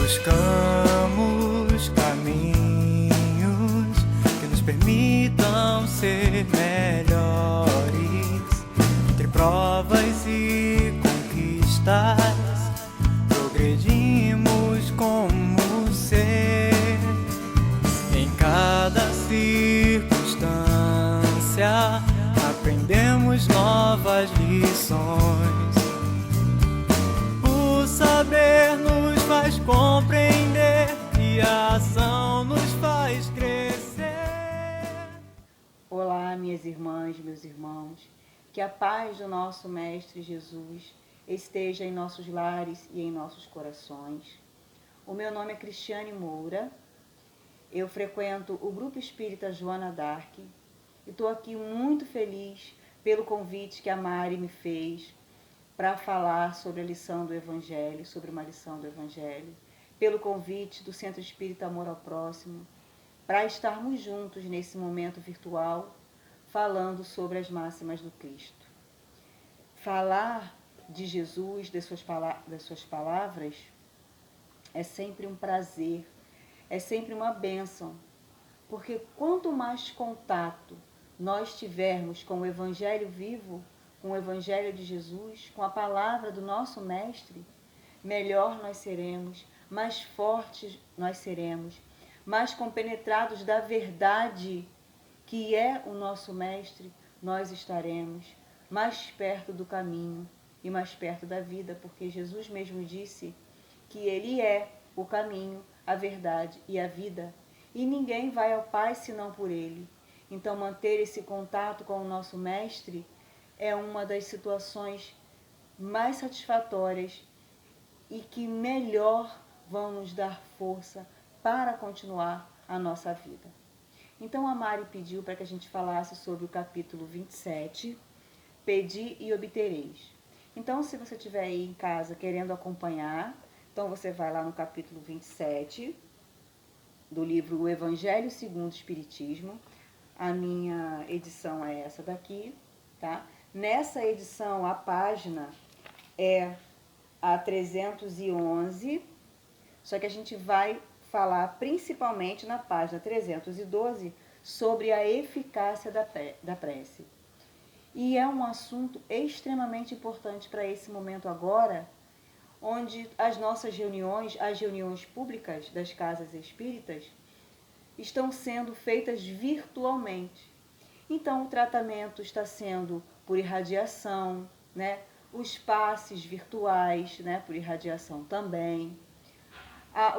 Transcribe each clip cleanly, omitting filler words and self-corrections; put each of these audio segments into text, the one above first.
Buscamos caminhos que nos permitam ser melhores. Entre provas e conquistas, progredimos como ser. Em cada circunstância, aprendemos novas lições. O saber nos faz compreender e a ação nos faz crescer. Olá, minhas irmãs, meus irmãos. Que a paz do nosso Mestre Jesus esteja em nossos lares e em nossos corações. O meu nome é Cristiane Moura. Eu frequento o Grupo Espírita Joana d'Arc e estou aqui muito feliz pelo convite que a Mari me fez para falar sobre a lição do Evangelho, sobre uma lição do Evangelho, pelo convite do Centro Espírita Amor ao Próximo, para estarmos juntos nesse momento virtual, falando sobre as máximas do Cristo. Falar de Jesus, das suas palavras, é sempre um prazer, é sempre uma bênção, porque quanto mais contato nós tivermos com o Evangelho vivo, com o Evangelho de Jesus, com a palavra do nosso Mestre, melhor nós seremos, mais fortes nós seremos, mais compenetrados da verdade que é o nosso Mestre, nós estaremos mais perto do caminho e mais perto da vida, porque Jesus mesmo disse que Ele é o caminho, a verdade e a vida, e ninguém vai ao Pai senão por Ele. Então, manter esse contato com o nosso Mestre é uma das situações mais satisfatórias e que melhor vão nos dar força para continuar a nossa vida. Então, a Mari pediu para que a gente falasse sobre o capítulo 27, Pedi e obtereis. Então, se você estiver aí em casa querendo acompanhar, então você vai lá no capítulo 27 do livro O Evangelho segundo o Espiritismo. A minha edição é essa daqui, tá? Nessa edição, a página é a 311, só que a gente vai falar principalmente na página 312 sobre a eficácia da prece. E é um assunto extremamente importante para esse momento agora, onde as nossas reuniões, as reuniões públicas das casas espíritas, estão sendo feitas virtualmente. Então, o tratamento está sendo por irradiação, né? Os passes virtuais, né? Por irradiação também.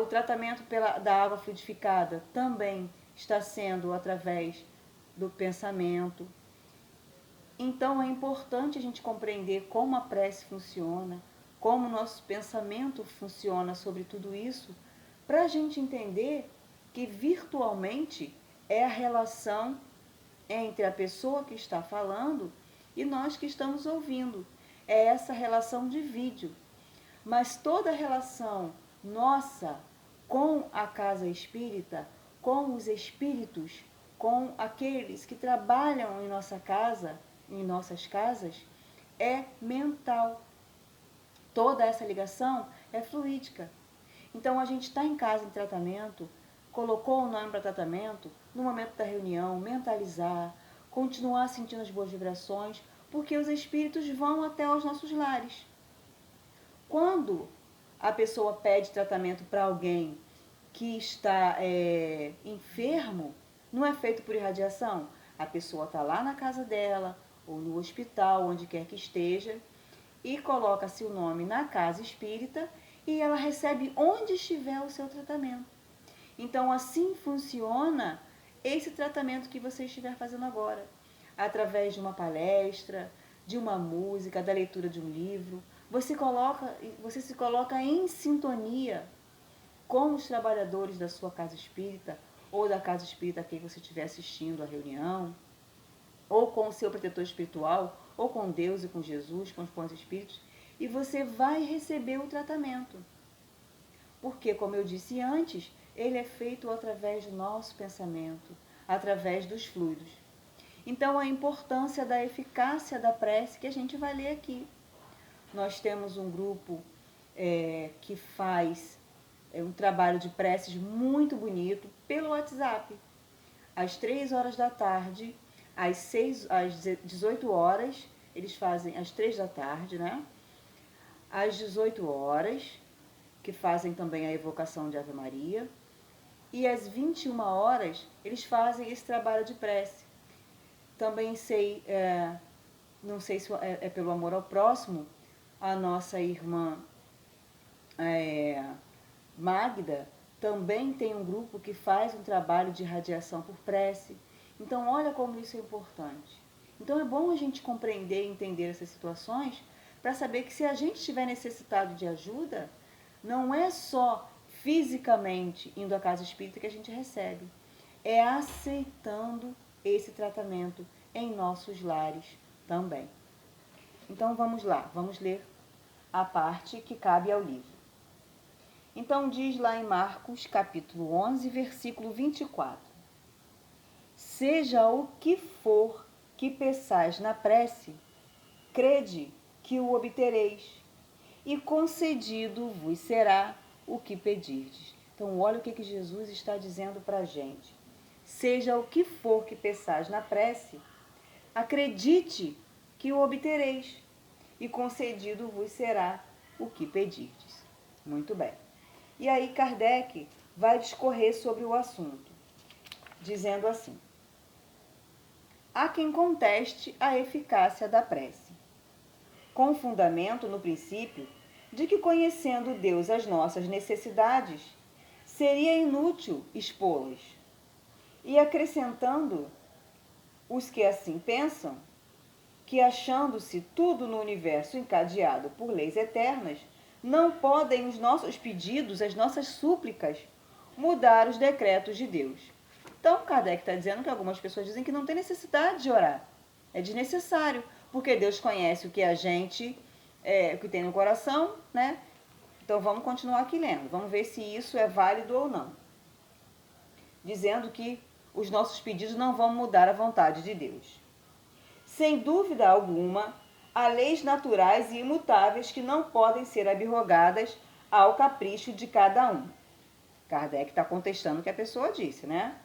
O tratamento da água fluidificada também está sendo através do pensamento. Então, é importante a gente compreender como a prece funciona, como o nosso pensamento funciona sobre tudo isso, para a gente entender que virtualmente é a relação entre a pessoa que está falando e nós que estamos ouvindo. É essa relação de vídeo. Mas toda a relação nossa com a casa espírita, com os espíritos, com aqueles que trabalham em nossa casa, em nossas casas, é mental. Toda essa ligação é fluídica. Então, a gente está em casa em tratamento, colocou o nome para tratamento, no momento da reunião, mentalizar, continuar sentindo as boas vibrações, porque os espíritos vão até os nossos lares. Quando a pessoa pede tratamento para alguém que está enfermo, não é feito por irradiação. A pessoa está lá na casa dela, ou no hospital, onde quer que esteja, e coloca-se o nome na casa espírita e ela recebe onde estiver o seu tratamento. Então, assim funciona esse tratamento que você estiver fazendo agora, através de uma palestra, de uma música, da leitura de um livro. Você se coloca em sintonia com os trabalhadores da sua casa espírita, ou da casa espírita a quem você estiver assistindo a reunião, ou com o seu protetor espiritual, ou com Deus e com Jesus, com os bons espíritos, e você vai receber o tratamento. Porque, como eu disse antes, ele é feito através do nosso pensamento, através dos fluidos. Então, a importância da eficácia da prece que a gente vai ler aqui. Nós temos um grupo que faz é um trabalho de preces muito bonito pelo WhatsApp. Às 3 horas da tarde, às 18 horas, eles fazem às 3 da tarde, né? Às 18 horas, que fazem também a evocação de Ave Maria. E às 21 horas, eles fazem esse trabalho de prece. Também sei, não sei se é pelo amor ao próximo, a nossa irmã Magda também tem um grupo que faz um trabalho de radiação por prece. Então, olha como isso é importante. Então, é bom a gente compreender e entender essas situações para saber que se a gente estiver necessitado de ajuda, não é só fisicamente indo à casa espírita que a gente recebe, é aceitando esse tratamento em nossos lares também. Então, vamos lá, vamos ler a parte que cabe ao livro. Então, diz lá em Marcos, capítulo 11, versículo 24. Seja o que for que peçais na prece, crede que o obtereis, e concedido vos será o que pedirdes. Então, olha o que Jesus está dizendo para a gente. Seja o que for que peçais na prece, acredite que o obtereis, e concedido vos será o que pedirdes. Muito bem. E aí Kardec vai discorrer sobre o assunto, dizendo assim: há quem conteste a eficácia da prece, com fundamento no princípio de que, conhecendo Deus as nossas necessidades, seria inútil expô-las, e acrescentando os que assim pensam, que achando-se tudo no universo encadeado por leis eternas, não podem os nossos pedidos, as nossas súplicas, mudar os decretos de Deus. Então, Kardec está dizendo que algumas pessoas dizem que não tem necessidade de orar. É desnecessário, porque Deus conhece o que a gente, o que tem no coração, né? Então, vamos continuar aqui lendo. Vamos ver se isso é válido ou não. Dizendo que os nossos pedidos não vão mudar a vontade de Deus. Sem dúvida alguma, há leis naturais e imutáveis que não podem ser abrogadas ao capricho de cada um. Kardec está contestando o que a pessoa disse, né?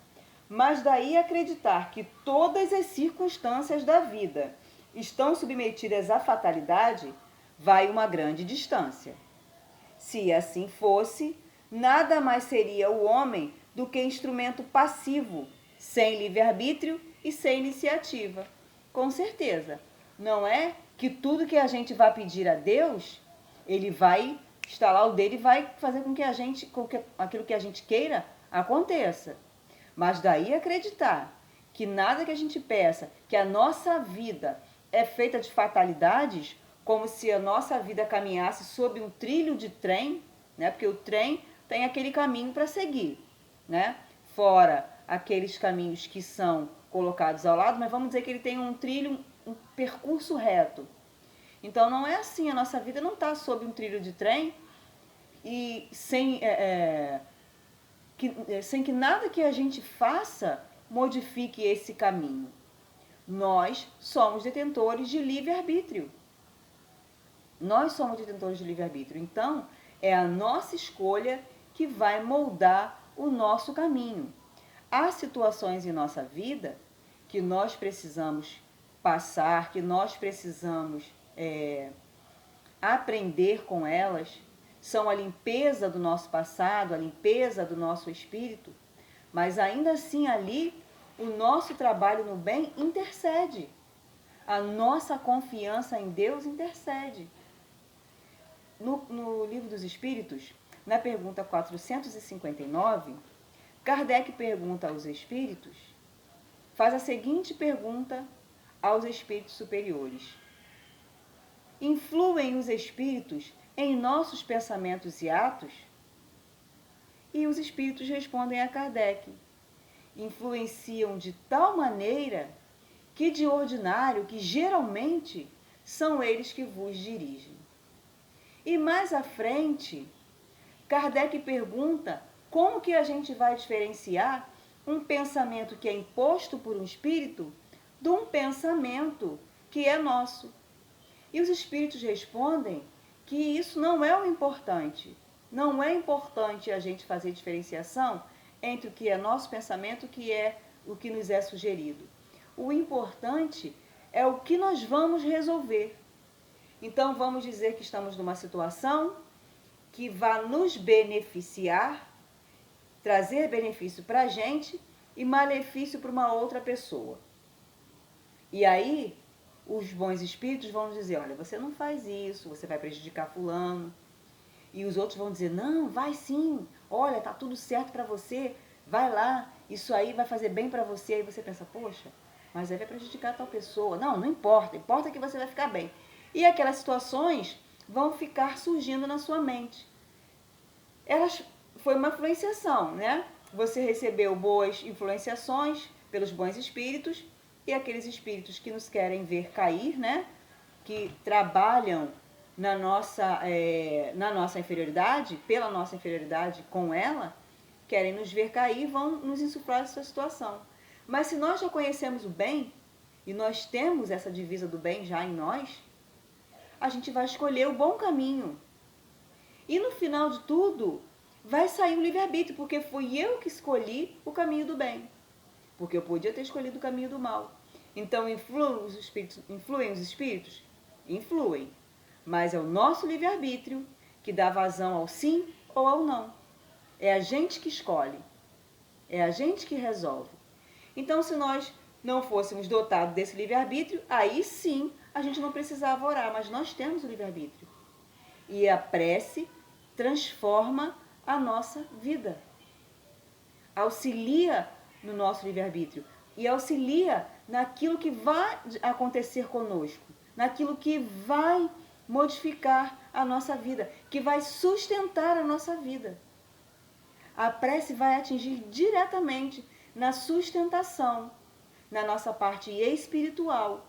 Mas daí acreditar que todas as circunstâncias da vida estão submetidas à fatalidade, vai uma grande distância. Se assim fosse, nada mais seria o homem do que instrumento passivo, sem livre-arbítrio e sem iniciativa. Com certeza, não é que tudo que a gente vai pedir a Deus, ele vai instalar o dedo e vai fazer com que aquilo que a gente queira aconteça. Mas daí acreditar que nada que a gente peça, que a nossa vida é feita de fatalidades, como se a nossa vida caminhasse sob um trilho de trem, né? Porque o trem tem aquele caminho para seguir, né? Fora aqueles caminhos que são colocados ao lado, mas vamos dizer que ele tem um trilho, um percurso reto. Então, não é assim, a nossa vida não está sob um trilho de trem e sem que nada que a gente faça modifique esse caminho. Nós somos detentores de livre-arbítrio. Nós somos detentores de livre-arbítrio. Então, é a nossa escolha que vai moldar o nosso caminho. Há situações em nossa vida que nós precisamos passar, que nós precisamos aprender com elas, são a limpeza do nosso passado, a limpeza do nosso espírito, mas ainda assim ali o nosso trabalho no bem intercede. A nossa confiança em Deus intercede. No Livro dos Espíritos, na pergunta 459, Kardec pergunta aos espíritos, faz a seguinte pergunta aos espíritos superiores: influem os espíritos em nossos pensamentos e atos? E os espíritos respondem a Kardec: influenciam de tal maneira que de ordinário, que geralmente são eles que vos dirigem. E mais à frente, Kardec pergunta como que a gente vai diferenciar um pensamento que é imposto por um espírito de um pensamento que é nosso. E os espíritos respondem que isso não é o importante. não é importante a gente fazer diferenciação entre o que é nosso pensamento e o que é o que nos é sugerido. O importante é o que nós vamos resolver. Então, vamos dizer que estamos numa situação que vai nos beneficiar, trazer benefício para a gente e malefício para uma outra pessoa. E aí, os bons espíritos vão dizer, olha, você não faz isso, você vai prejudicar fulano. E os outros vão dizer, não, vai sim, olha, tá tudo certo para você, vai lá, isso aí vai fazer bem para você. Aí você pensa, poxa, mas aí vai prejudicar tal pessoa. Não, não importa, importa que você vai ficar bem. E aquelas situações vão ficar surgindo na sua mente. Foi uma influenciação, né? Você recebeu boas influenciações pelos bons espíritos e aqueles espíritos que nos querem ver cair, né? Que trabalham na nossa inferioridade, pela nossa inferioridade com ela, querem nos ver cair e vão nos insuflar essa situação. Mas se nós já conhecemos o bem, e nós temos essa divisa do bem já em nós, a gente vai escolher o bom caminho. E no final de tudo, vai sair o livre-arbítrio, porque fui eu que escolhi o caminho do bem. Porque eu podia ter escolhido o caminho do mal. Então, influem os espíritos? Influem. Mas é o nosso livre-arbítrio que dá vazão ao sim ou ao não. É a gente que escolhe. É a gente que resolve. Então, se nós não fôssemos dotados desse livre-arbítrio, aí sim a gente não precisava orar, mas nós temos o livre-arbítrio. E a prece transforma a nossa vida. Auxilia no nosso livre-arbítrio e auxilia naquilo que vai acontecer conosco, naquilo que vai modificar a nossa vida, que vai sustentar a nossa vida. A prece vai atingir diretamente na sustentação, na nossa parte espiritual.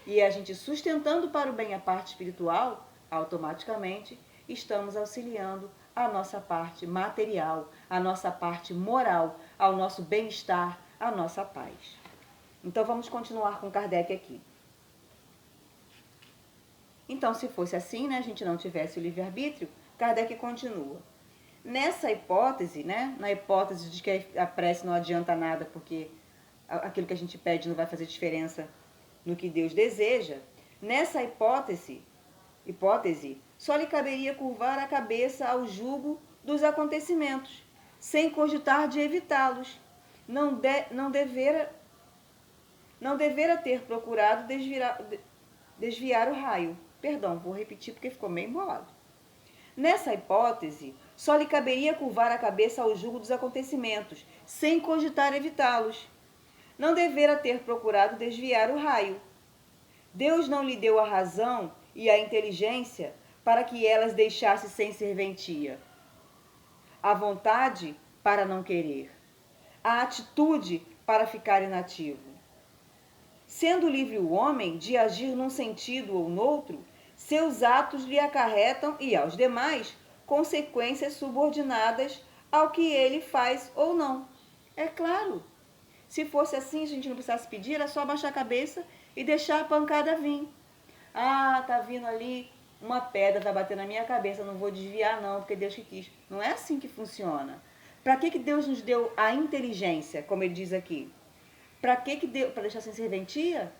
E a gente sustentando para o bem a parte espiritual, automaticamente estamos auxiliando a nossa parte material, a nossa parte moral, ao nosso bem-estar, à nossa paz. Então vamos continuar com Kardec aqui. Então, se fosse assim, né, a gente não tivesse o livre-arbítrio, Kardec continua. Nessa hipótese, né, na hipótese de que a prece não adianta nada porque aquilo que a gente pede não vai fazer diferença no que Deus deseja, nessa hipótese, só lhe caberia curvar a cabeça ao jugo dos acontecimentos, sem cogitar de evitá-los. Não devera ter procurado desviar o raio. Perdão, vou repetir porque ficou meio embolado. Nessa hipótese, só lhe caberia curvar a cabeça ao jugo dos acontecimentos, sem cogitar evitá-los. Não devera ter procurado desviar o raio. Deus não lhe deu a razão e a inteligência para que elas deixassem sem serventia. A vontade para não querer. A atitude para ficar inativo. Sendo livre o homem de agir num sentido ou noutro, seus atos lhe acarretam e aos demais consequências subordinadas ao que ele faz ou não. É claro, se fosse assim, a gente não precisasse pedir, era só abaixar a cabeça e deixar a pancada vir. Ah, tá vindo ali uma pedra, tá batendo na minha cabeça, não vou desviar não, porque Deus que quis. Não é assim que funciona. Para que Deus nos deu a inteligência, como ele diz aqui? Para que deu? Para deixar sem serventia?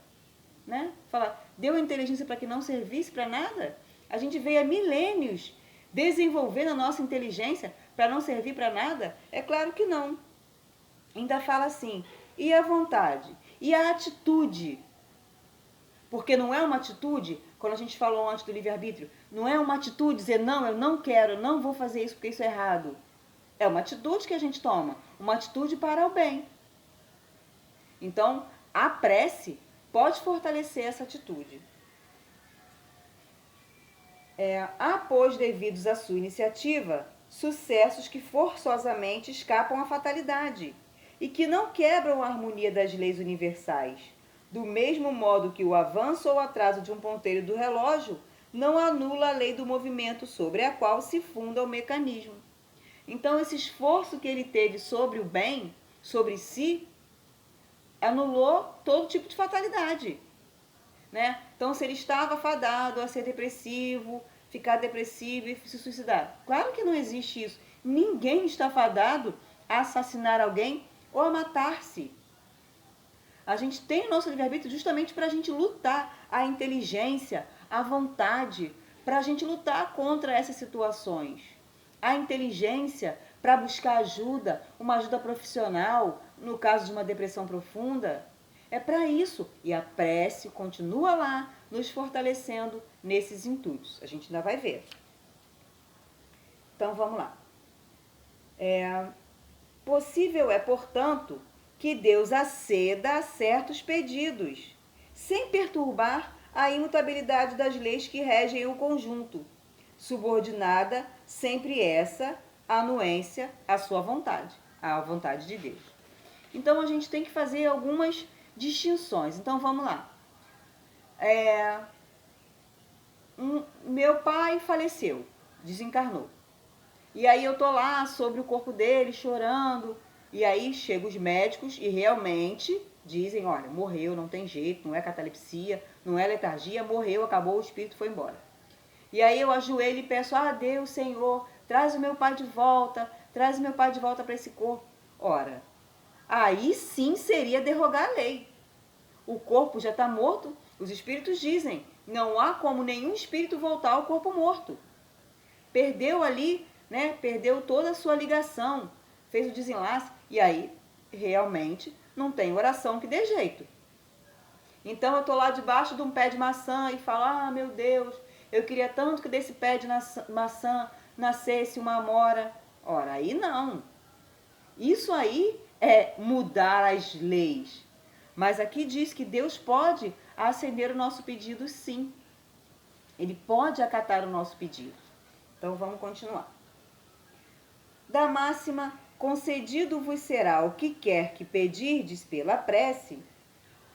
Né? Fala, deu a inteligência para que não servisse para nada? A gente veio há milênios desenvolvendo a nossa inteligência para não servir para nada? É claro que não. Ainda fala assim, e a vontade? E a atitude? Porque não é uma atitude, quando a gente falou antes do livre-arbítrio, não é uma atitude dizer, não, eu não quero, eu não vou fazer isso porque isso é errado. É uma atitude que a gente toma, uma atitude para o bem. Então, a prece pode fortalecer essa atitude. Há, pois, devidos à sua iniciativa, sucessos que forçosamente escapam à fatalidade e que não quebram a harmonia das leis universais, do mesmo modo que o avanço ou atraso de um ponteiro do relógio não anula a lei do movimento sobre a qual se funda o mecanismo. Então, esse esforço que ele teve sobre o bem, sobre si, anulou todo tipo de fatalidade. Né? Então, se ele estava fadado a ser depressivo, ficar depressivo e se suicidar. Claro que não existe isso. Ninguém está fadado a assassinar alguém ou a matar-se. A gente tem o nosso livre-arbítrio justamente para a gente lutar, a inteligência, a vontade, para a gente lutar contra essas situações. A inteligência para buscar ajuda, uma ajuda profissional, no caso de uma depressão profunda. É para isso. E a prece continua lá, nos fortalecendo nesses intuitos. A gente ainda vai ver. Então, vamos lá. Possível é, portanto, que Deus aceda a certos pedidos, sem perturbar a imutabilidade das leis que regem o conjunto, subordinada sempre essa anuência à sua vontade, à vontade de Deus. Então, a gente tem que fazer algumas distinções. Então, vamos lá. Meu pai faleceu, desencarnou. E aí eu tô lá sobre o corpo dele, chorando. E aí chegam os médicos e realmente dizem, olha, morreu, não tem jeito, não é catalepsia, não é letargia, morreu, acabou, o espírito foi embora. E aí eu ajoelho e peço, Deus, Senhor, traz o meu pai de volta, traz o meu pai de volta para esse corpo. Ora, aí sim seria derrogar a lei. O corpo já está morto, os espíritos dizem, não há como nenhum espírito voltar ao corpo morto. Perdeu ali, né? Perdeu toda a sua ligação, fez o desenlace, e aí realmente não tem oração que dê jeito. Então eu estou lá debaixo de um pé de maçã e falo, meu Deus, eu queria tanto que desse pé de maçã nascesse uma amora. Ora, aí não. Isso aí é mudar as leis. Mas aqui diz que Deus pode acender o nosso pedido, sim. Ele pode acatar o nosso pedido. Então vamos continuar. Da máxima, concedido vos será o que quer que pedirdes pela prece,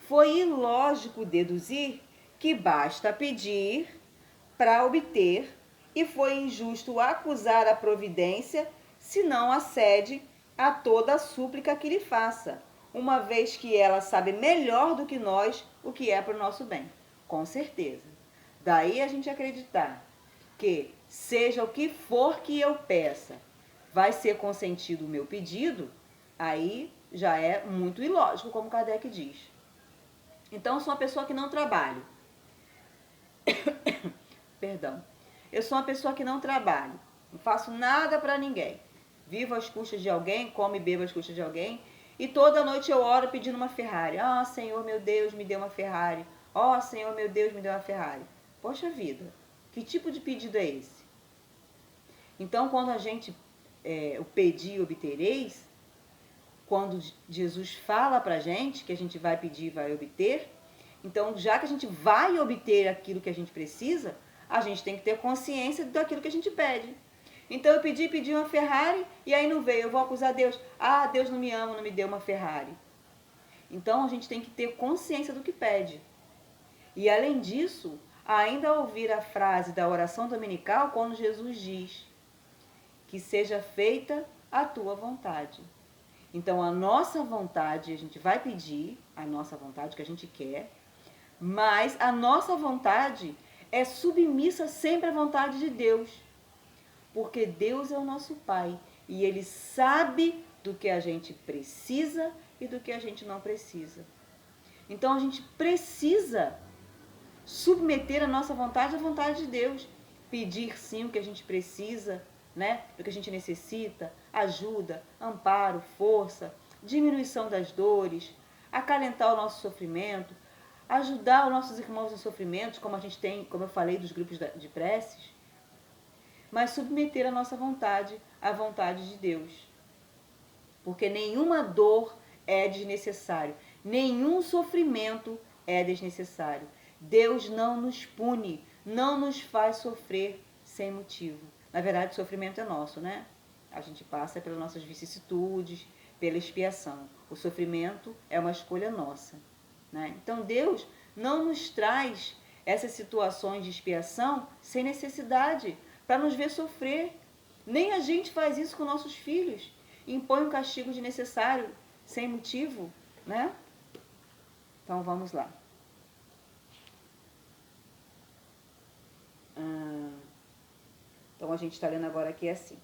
foi ilógico deduzir que basta pedir para obter, e foi injusto acusar a providência se não acede a toda a súplica que lhe faça, uma vez que ela sabe melhor do que nós o que é para o nosso bem. Com certeza. Daí a gente acreditar que, seja o que for que eu peça, vai ser consentido o meu pedido, aí já é muito ilógico, como Kardec diz. Então, eu sou uma pessoa que não trabalho. Perdão. Eu sou uma pessoa que não trabalho. Não faço nada para ninguém. Vivo às custas de alguém, como e bebo às custas de alguém. E toda noite eu oro pedindo uma Ferrari. Senhor, meu Deus, me dê uma Ferrari. Senhor, meu Deus, me dê uma Ferrari. Poxa vida, que tipo de pedido é esse? Então, quando a gente, o pedir obtereis, quando Jesus fala pra gente que a gente vai pedir e vai obter, então, já que a gente vai obter aquilo que a gente precisa, a gente tem que ter consciência daquilo que a gente pede. Então, eu pedi uma Ferrari e aí não veio. Eu vou acusar Deus. Deus não me ama, não me deu uma Ferrari. Então, a gente tem que ter consciência do que pede. E, além disso, ainda ouvir a frase da oração dominical quando Jesus diz que seja feita a tua vontade. Então, a nossa vontade, a gente vai pedir a nossa vontade, que a gente quer, mas a nossa vontade é submissa sempre à vontade de Deus. Porque Deus é o nosso Pai e Ele sabe do que a gente precisa e do que a gente não precisa. Então, a gente precisa submeter a nossa vontade à vontade de Deus. Pedir sim o que a gente precisa, né? O que a gente necessita, ajuda, amparo, força, diminuição das dores, acalentar o nosso sofrimento, ajudar os nossos irmãos em sofrimentos, como a gente tem, como eu falei, dos grupos de preces, mas submeter a nossa vontade à vontade de Deus. Porque nenhuma dor é desnecessário, nenhum sofrimento é desnecessário. Deus não nos pune, não nos faz sofrer sem motivo. Na verdade, o sofrimento é nosso, né? A gente passa pelas nossas vicissitudes, pela expiação. O sofrimento é uma escolha nossa, né? Então, Deus não nos traz essas situações de expiação sem necessidade, para nos ver sofrer. Nem a gente faz isso com nossos filhos. Impõe um castigo desnecessário, sem motivo, né? Então, vamos lá. Então a gente está lendo agora aqui assim.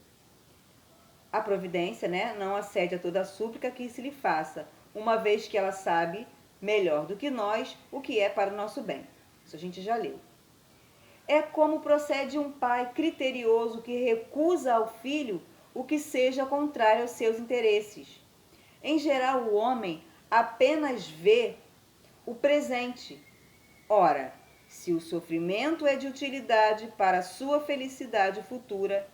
A providência, né, não acede a toda a súplica que se lhe faça, uma vez que ela sabe melhor do que nós o que é para o nosso bem. Isso a gente já leu. É como procede um pai criterioso que recusa ao filho o que seja contrário aos seus interesses. Em geral, o homem apenas vê o presente. Ora, se o sofrimento é de utilidade para a sua felicidade futura,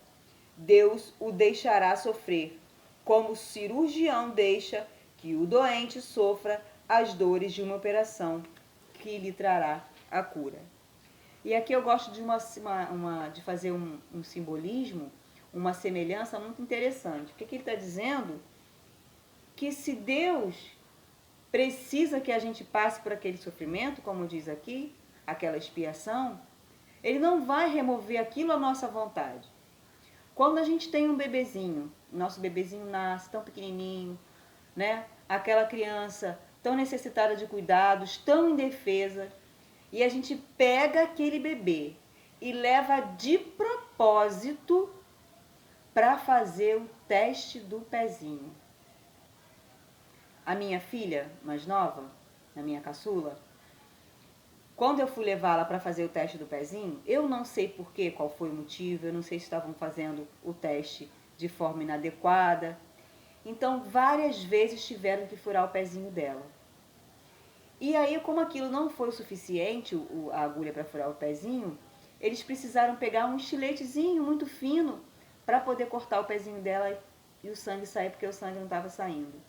Deus o deixará sofrer, como o cirurgião deixa que o doente sofra as dores de uma operação que lhe trará a cura. E aqui eu gosto de, de fazer um simbolismo, uma semelhança muito interessante. O que ele está dizendo? Que se Deus precisa que a gente passe por aquele sofrimento, como diz aqui, aquela expiação, Ele não vai remover aquilo à nossa vontade. Quando a gente tem um bebezinho, nosso bebezinho nasce tão pequenininho, né? Aquela criança tão necessitada de cuidados, tão indefesa, e a gente pega aquele bebê e leva de propósito para fazer o teste do pezinho. A minha filha mais nova, a minha caçula, quando eu fui levá-la para fazer o teste do pezinho, eu não sei porquê, qual foi o motivo, eu não sei se estavam fazendo o teste de forma inadequada. Então, várias vezes tiveram que furar o pezinho dela. E aí, como aquilo não foi o suficiente, a agulha para furar o pezinho, eles precisaram pegar um estiletezinho muito fino para poder cortar o pezinho dela e o sangue sair, porque o sangue não estava saindo.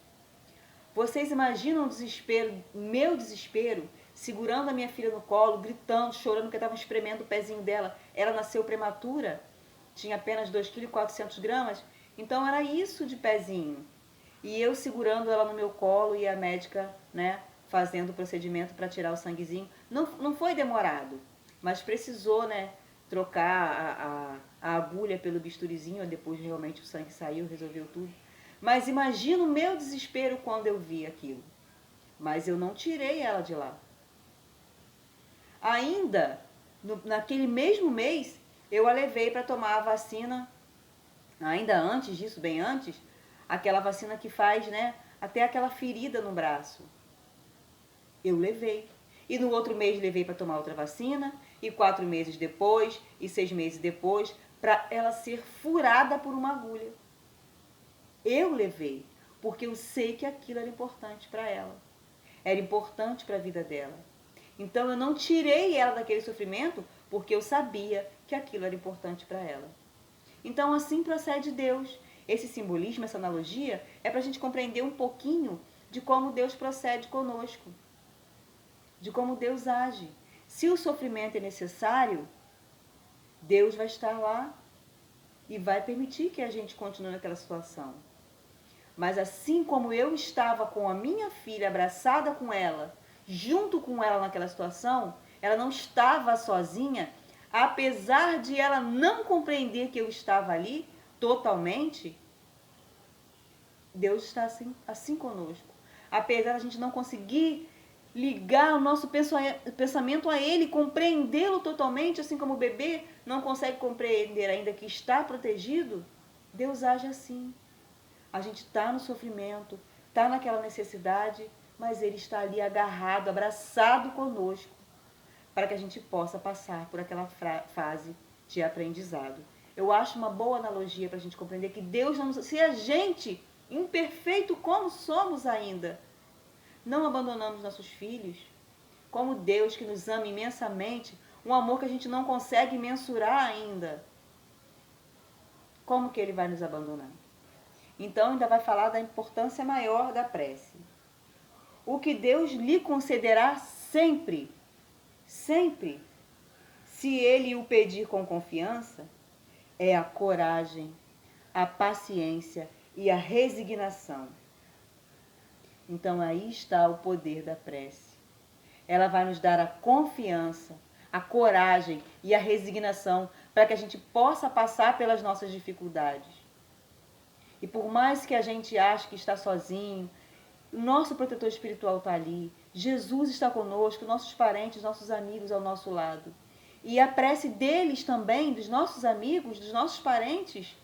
Vocês imaginam o desespero, meu desespero, segurando a minha filha no colo, gritando, chorando, porque estavam espremendo o pezinho dela. Ela nasceu prematura, tinha apenas 2,4 kg, então era isso de pezinho. E eu segurando ela no meu colo e a médica, né, fazendo o procedimento para tirar o sanguezinho. Não foi demorado, mas precisou, né, trocar a agulha pelo bisturizinho, depois realmente o sangue saiu, resolveu tudo. Mas imagina o meu desespero quando eu vi aquilo. Mas eu não tirei ela de lá. Ainda, naquele mesmo mês, eu a levei para tomar a vacina, ainda antes disso, bem antes, aquela vacina que faz, né, até aquela ferida no braço. Eu levei. E no outro mês levei para tomar outra vacina, e 4 meses depois, e 6 meses depois, para ela ser furada por uma agulha. Eu levei, porque eu sei que aquilo era importante para ela. Era importante para a vida dela. Então eu não tirei ela daquele sofrimento, porque eu sabia que aquilo era importante para ela. Então assim procede Deus. Esse simbolismo, essa analogia, é para a gente compreender um pouquinho de como Deus procede conosco. De como Deus age. Se o sofrimento é necessário, Deus vai estar lá e vai permitir que a gente continue naquela situação. Mas assim como eu estava com a minha filha, abraçada com ela, junto com ela naquela situação, ela não estava sozinha, apesar de ela não compreender que eu estava ali totalmente. Deus está assim conosco. Apesar de a gente não conseguir ligar o nosso pensamento a Ele, compreendê-lo totalmente, assim como o bebê não consegue compreender ainda que está protegido, Deus age assim. A gente está no sofrimento, está naquela necessidade, mas Ele está ali agarrado, abraçado conosco, para que a gente possa passar por aquela fase de aprendizado. Eu acho uma boa analogia para a gente compreender que Deus não... Se a gente, imperfeito como somos ainda, não abandonamos nossos filhos, como Deus que nos ama imensamente, um amor que a gente não consegue mensurar ainda, como que Ele vai nos abandonar? Então ainda vai falar da importância maior da prece. O que Deus lhe concederá sempre, sempre, se Ele o pedir com confiança, é a coragem, a paciência e a resignação. Então aí está o poder da prece. Ela vai nos dar a confiança, a coragem e a resignação para que a gente possa passar pelas nossas dificuldades. E por mais que a gente ache que está sozinho, o nosso protetor espiritual está ali, Jesus está conosco, nossos parentes, nossos amigos ao nosso lado. E a prece deles também, dos nossos amigos, dos nossos parentes,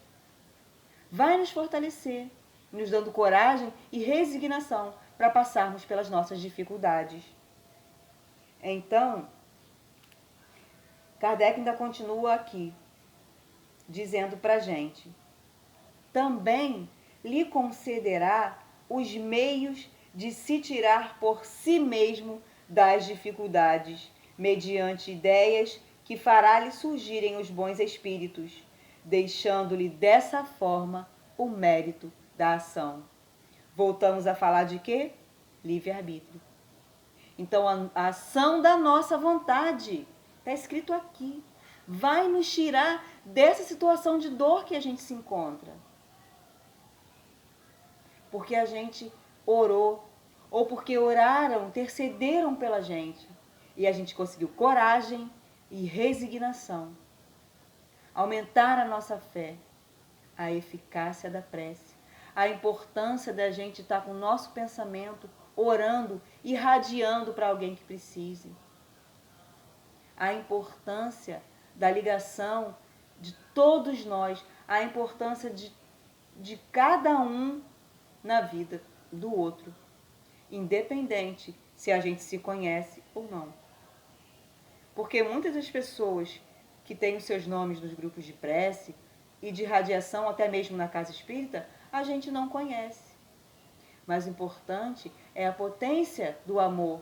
vai nos fortalecer, nos dando coragem e resignação para passarmos pelas nossas dificuldades. Então, Kardec ainda continua aqui, dizendo para a gente: também lhe concederá os meios de se tirar por si mesmo das dificuldades, mediante ideias que fará-lhe surgirem os bons espíritos, deixando-lhe dessa forma o mérito da ação. Voltamos a falar de quê? Livre-arbítrio. Então, a ação da nossa vontade, está escrito aqui, vai nos tirar dessa situação de dor que a gente se encontra. Porque a gente orou, ou porque oraram, intercederam pela gente, e a gente conseguiu coragem e resignação. Aumentar a nossa fé, a eficácia da prece, a importância da gente estar com o nosso pensamento orando, irradiando para alguém que precise. A importância da ligação de todos nós, a importância de cada um na vida do outro, independente se a gente se conhece ou não. Porque muitas das pessoas que têm os seus nomes nos grupos de prece e de radiação, até mesmo na casa espírita, a gente não conhece. Mas o importante é a potência do amor,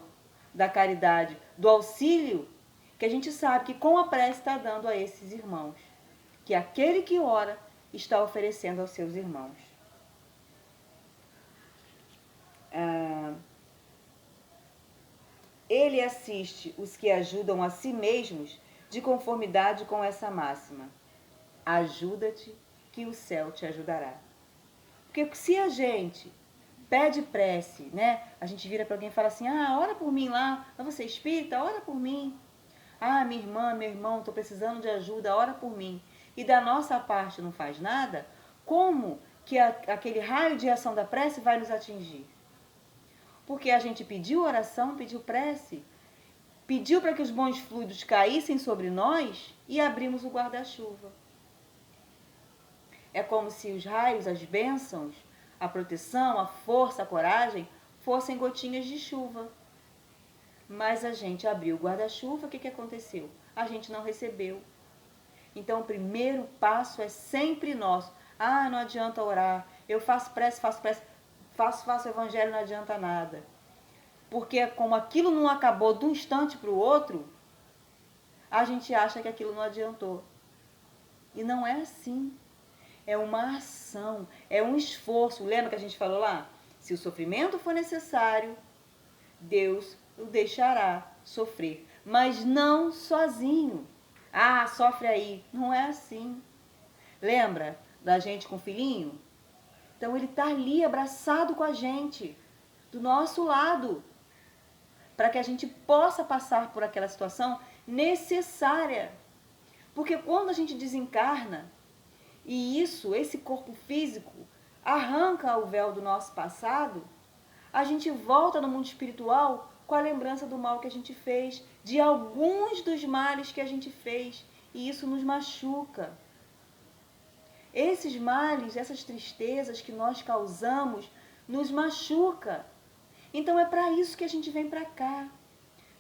da caridade, do auxílio, que a gente sabe que com a prece está dando a esses irmãos, que aquele que ora está oferecendo aos seus irmãos. Ele assiste os que ajudam a si mesmos de conformidade com essa máxima: ajuda-te que o céu te ajudará. Porque se a gente pede prece, né? A gente vira para alguém e fala assim: ora por mim lá, você espírita, ora por mim. Minha irmã, meu irmão, estou precisando de ajuda, ora por mim. E da nossa parte não faz nada, como que aquele raio de ação da prece vai nos atingir? Porque a gente pediu oração, pediu prece, pediu para que os bons fluidos caíssem sobre nós e abrimos o guarda-chuva. É como se os raios, as bênçãos, a proteção, a força, a coragem fossem gotinhas de chuva. Mas a gente abriu o guarda-chuva, o que aconteceu? A gente não recebeu. Então o primeiro passo é sempre nosso. Não adianta orar, eu faço prece, faço evangelho, não adianta nada. Porque como aquilo não acabou de um instante para o outro, a gente acha que aquilo não adiantou. E não é assim. É uma ação, é um esforço. Lembra que a gente falou lá? Se o sofrimento for necessário, Deus o deixará sofrer. Mas não sozinho. Sofre aí. Não é assim. Lembra da gente com o filhinho? Então ele está ali abraçado com a gente, do nosso lado, para que a gente possa passar por aquela situação necessária. Porque quando a gente desencarna, e esse corpo físico, arranca o véu do nosso passado, a gente volta no mundo espiritual com a lembrança do mal que a gente fez, de alguns dos males que a gente fez, e isso nos machuca. Esses males, essas tristezas que nós causamos, nos machuca. Então é para isso que a gente vem para cá.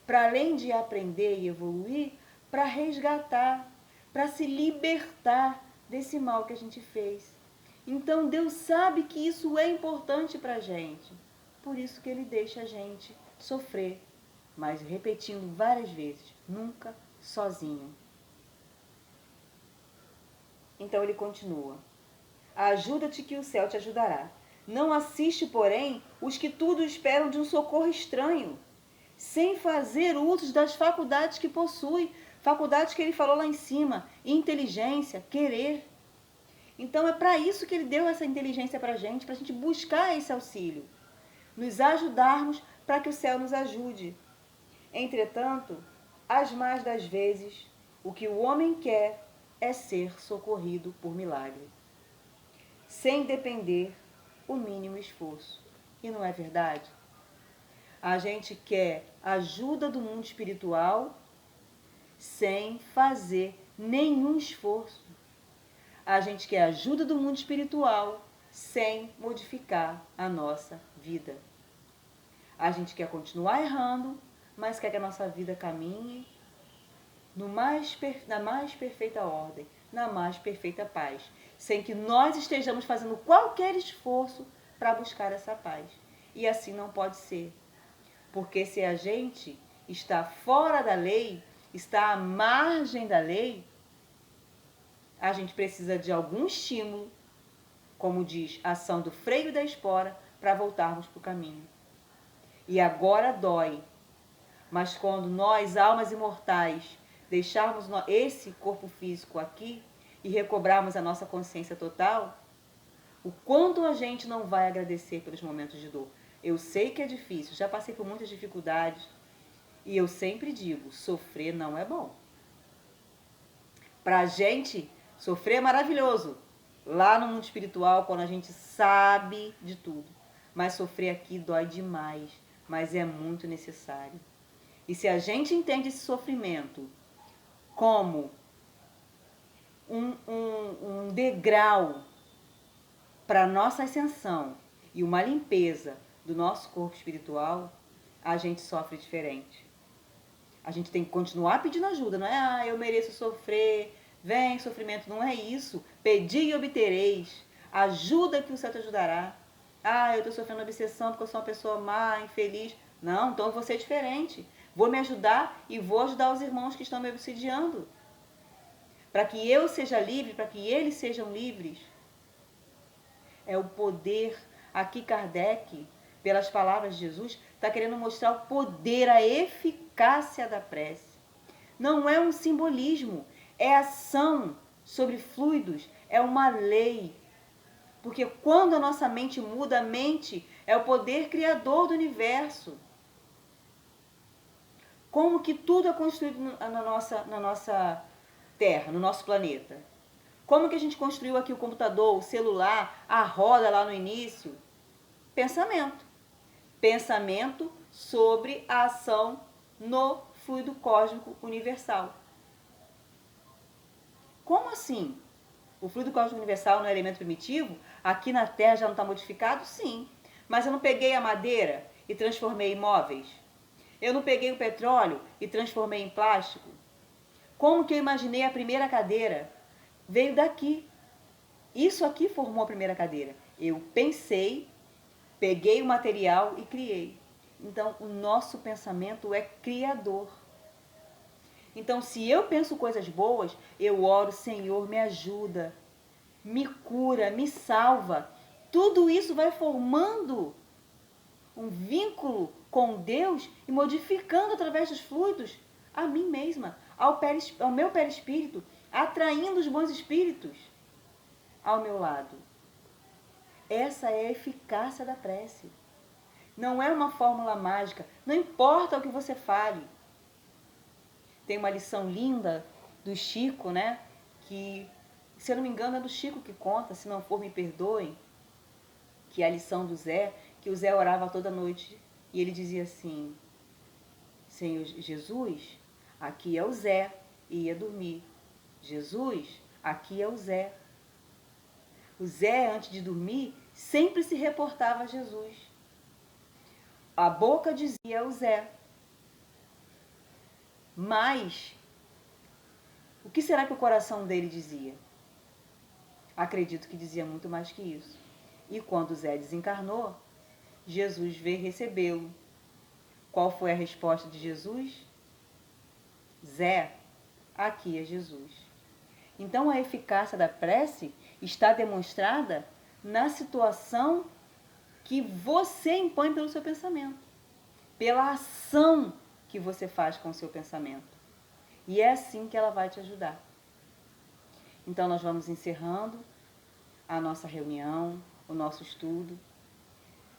Para além de aprender e evoluir, para resgatar, para se libertar desse mal que a gente fez. Então Deus sabe que isso é importante para a gente. Por isso que Ele deixa a gente sofrer. Mas repetindo várias vezes, nunca sozinho. Então ele continua: ajuda-te que o céu te ajudará. Não assiste, porém, os que tudo esperam de um socorro estranho, sem fazer uso das faculdades que possui, faculdades que ele falou lá em cima: inteligência, querer. Então é para isso que ele deu essa inteligência para a gente buscar esse auxílio, nos ajudarmos para que o céu nos ajude. Entretanto, as mais das vezes, o que o homem quer é ser socorrido por milagre, sem depender o mínimo esforço. E não é verdade? A gente quer ajuda do mundo espiritual sem fazer nenhum esforço. A gente quer ajuda do mundo espiritual sem modificar a nossa vida. A gente quer continuar errando, mas quer que a nossa vida caminhe na mais perfeita ordem, na mais perfeita paz, sem que nós estejamos fazendo qualquer esforço para buscar essa paz. E assim não pode ser. Porque se a gente está fora da lei, está à margem da lei, a gente precisa de algum estímulo, como diz a ação do freio e da espora, para voltarmos para o caminho. E agora dói. Mas quando nós, almas imortais, deixarmos esse corpo físico aqui e recobrarmos a nossa consciência total, o quanto a gente não vai agradecer pelos momentos de dor. Eu sei que é difícil, já passei por muitas dificuldades e eu sempre digo, sofrer não é bom. Pra gente, sofrer é maravilhoso. Lá no mundo espiritual, quando a gente sabe de tudo. Mas sofrer aqui dói demais, mas é muito necessário. E se a gente entende esse sofrimento como um degrau para a nossa ascensão e uma limpeza do nosso corpo espiritual, a gente sofre diferente. A gente tem que continuar pedindo ajuda, não é, eu mereço sofrer, vem sofrimento, não é isso. Pedi e obtereis, ajuda que o céu te ajudará. Eu estou sofrendo obsessão porque eu sou uma pessoa má, infeliz. Não, então eu vou ser diferente. Vou me ajudar e vou ajudar os irmãos que estão me obsidiando. Para que eu seja livre, para que eles sejam livres. É o poder. Aqui Kardec, pelas palavras de Jesus, está querendo mostrar o poder, a eficácia da prece. Não é um simbolismo, é ação sobre fluidos, é uma lei. Porque quando a nossa mente muda, a mente é o poder criador do universo. Como que tudo é construído na nossa Terra, no nosso planeta? Como que a gente construiu aqui o computador, o celular, a roda lá no início? Pensamento. Pensamento sobre a ação no fluido cósmico universal. Como assim? O fluido cósmico universal não é elemento primitivo? Aqui na Terra já não está modificado? Sim. Mas eu não peguei a madeira e transformei em móveis? Eu não peguei o petróleo e transformei em plástico? Como que eu imaginei a primeira cadeira? Veio daqui. Isso aqui formou a primeira cadeira. Eu pensei, peguei o material e criei. Então, o nosso pensamento é criador. Então, se eu penso coisas boas, eu oro, Senhor, me ajuda, me cura, me salva. Tudo isso vai formando um vínculo com Deus e modificando através dos fluidos a mim mesma, ao meu perispírito, atraindo os bons espíritos ao meu lado. Essa é a eficácia da prece. Não é uma fórmula mágica, não importa o que você fale. Tem uma lição linda do Chico, né? Que, se eu não me engano, é do Chico que conta, se não for, me perdoem, que é a lição do Zé, que o Zé orava toda noite e ele dizia assim: Senhor Jesus, aqui é o Zé, e ia dormir. Jesus, aqui é o Zé. O Zé, antes de dormir, sempre se reportava a Jesus. A boca dizia o Zé. Mas, o que será que o coração dele dizia? Acredito que dizia muito mais que isso. E quando Zé desencarnou, Jesus veio recebê-lo. Qual foi a resposta de Jesus? Zé, aqui é Jesus. Então a eficácia da prece está demonstrada na situação que você impõe pelo seu pensamento, pela ação que você faz com o seu pensamento. E é assim que ela vai te ajudar. Então nós vamos encerrando a nossa reunião, o nosso estudo,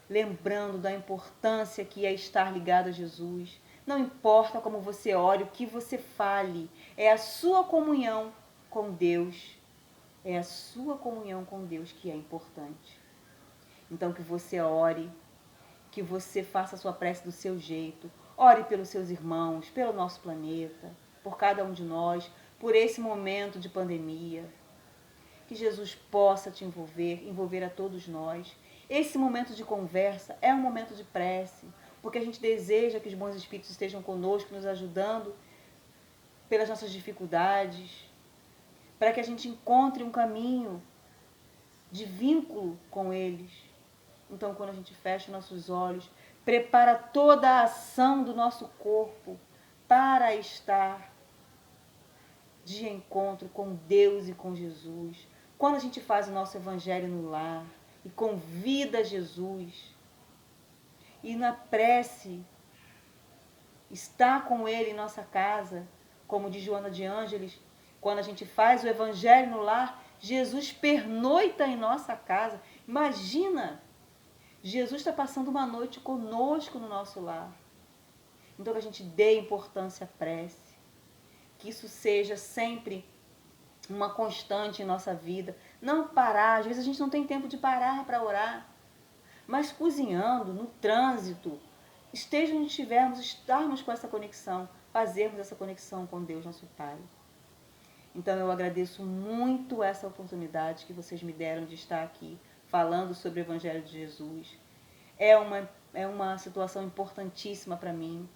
lembrando da importância que é estar ligado a Jesus. Não importa como você ore, o que você fale, é a sua comunhão com Deus. É a sua comunhão com Deus que é importante. Então que você ore, que você faça a sua prece do seu jeito. Ore pelos seus irmãos, pelo nosso planeta. por cada um de nós, por esse momento de pandemia. Que Jesus possa te envolver a todos nós. Esse momento de conversa é um momento de prece, porque a gente deseja que os bons espíritos estejam conosco, nos ajudando pelas nossas dificuldades, para que a gente encontre um caminho de vínculo com eles. Então, quando a gente fecha nossos olhos, prepara toda a ação do nosso corpo para estar de encontro com Deus e com Jesus. Quando a gente faz o nosso evangelho no lar e convida Jesus, e na prece está com Ele em nossa casa, como diz Joana de Ângeles, quando a gente faz o evangelho no lar, Jesus pernoita em nossa casa. Imagina, Jesus está passando uma noite conosco no nosso lar. Então que a gente dê importância à prece, que isso seja sempre uma constante em nossa vida. Não parar, às vezes a gente não tem tempo de parar para orar, mas cozinhando, no trânsito, esteja onde estivermos, estarmos com essa conexão, fazermos essa conexão com Deus, nosso Pai. Então eu agradeço muito essa oportunidade que vocês me deram de estar aqui falando sobre o Evangelho de Jesus. É uma situação importantíssima para mim,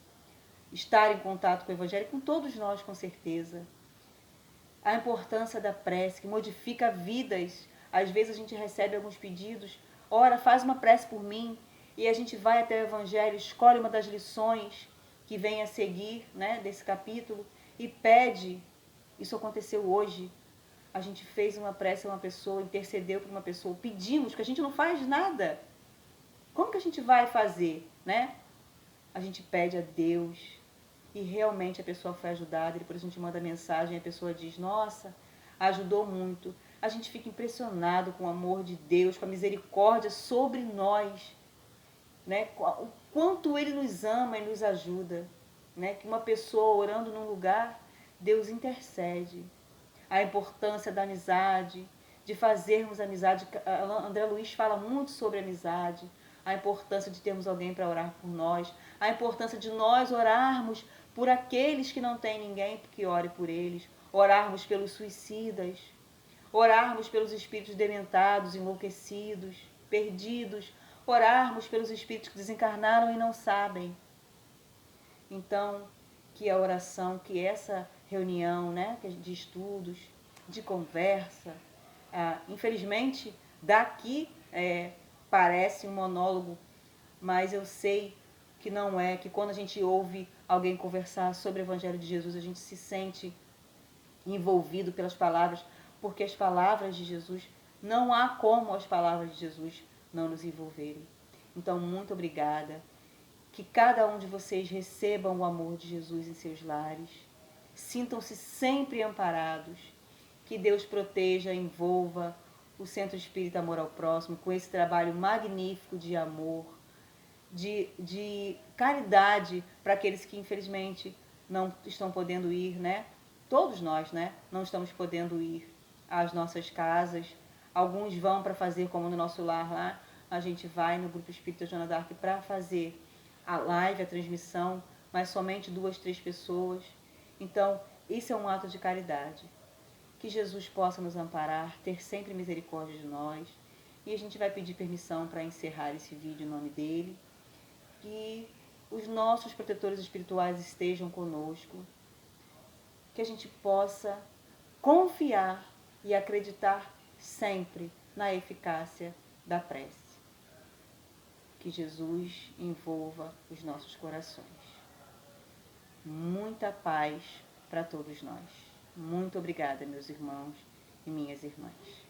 estar em contato com o Evangelho, com todos nós, com certeza. A importância da prece, que modifica vidas. Às vezes a gente recebe alguns pedidos, ora, faz uma prece por mim, e a gente vai até o Evangelho, escolhe uma das lições que vem a seguir, né, desse capítulo, e pede. Isso aconteceu hoje. A gente fez uma prece a uma pessoa, intercedeu por uma pessoa, pedimos, porque a gente não faz nada. Como que a gente vai fazer, né? A gente pede a Deus e realmente a pessoa foi ajudada, e depois a gente manda mensagem e a pessoa diz, nossa, ajudou muito. A gente fica impressionado com o amor de Deus, com a misericórdia sobre nós, né? O quanto Ele nos ama e nos ajuda, né? Que uma pessoa orando num lugar, Deus intercede. A importância da amizade, de fazermos amizade. André Luiz fala muito sobre amizade, a importância de termos alguém para orar por nós, a importância de nós orarmos por aqueles que não têm ninguém que ore por eles, orarmos pelos suicidas, orarmos pelos espíritos dementados, enlouquecidos, perdidos, orarmos pelos espíritos que desencarnaram e não sabem. Então, que a oração, que essa reunião, né, de estudos, de conversa, infelizmente, daqui parece um monólogo, mas eu sei que não é, que quando a gente ouve alguém conversar sobre o Evangelho de Jesus, a gente se sente envolvido pelas palavras, porque as palavras de Jesus, não há como as palavras de Jesus não nos envolverem. Então, muito obrigada. Que cada um de vocês recebam o amor de Jesus em seus lares. Sintam-se sempre amparados. Que Deus proteja, envolva o Centro Espírita Amor ao Próximo com esse trabalho magnífico de amor, de caridade para aqueles que infelizmente não estão podendo ir, né? Todos nós, né? Não estamos podendo ir às nossas casas. Alguns vão para fazer, como no nosso lar lá, a gente vai no Grupo Espírita Joana d'Arc para fazer a live, a transmissão, mas somente 2, 3 pessoas. Então, isso é um ato de caridade. Que Jesus possa nos amparar, ter sempre misericórdia de nós. E a gente vai pedir permissão para encerrar esse vídeo em nome dele. Que os nossos protetores espirituais estejam conosco. Que a gente possa confiar e acreditar sempre na eficácia da prece. Que Jesus envolva os nossos corações. Muita paz para todos nós. Muito obrigada, meus irmãos e minhas irmãs.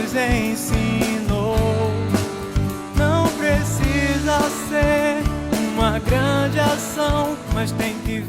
nos ensinou. Não precisa ser uma grande ação, mas tem que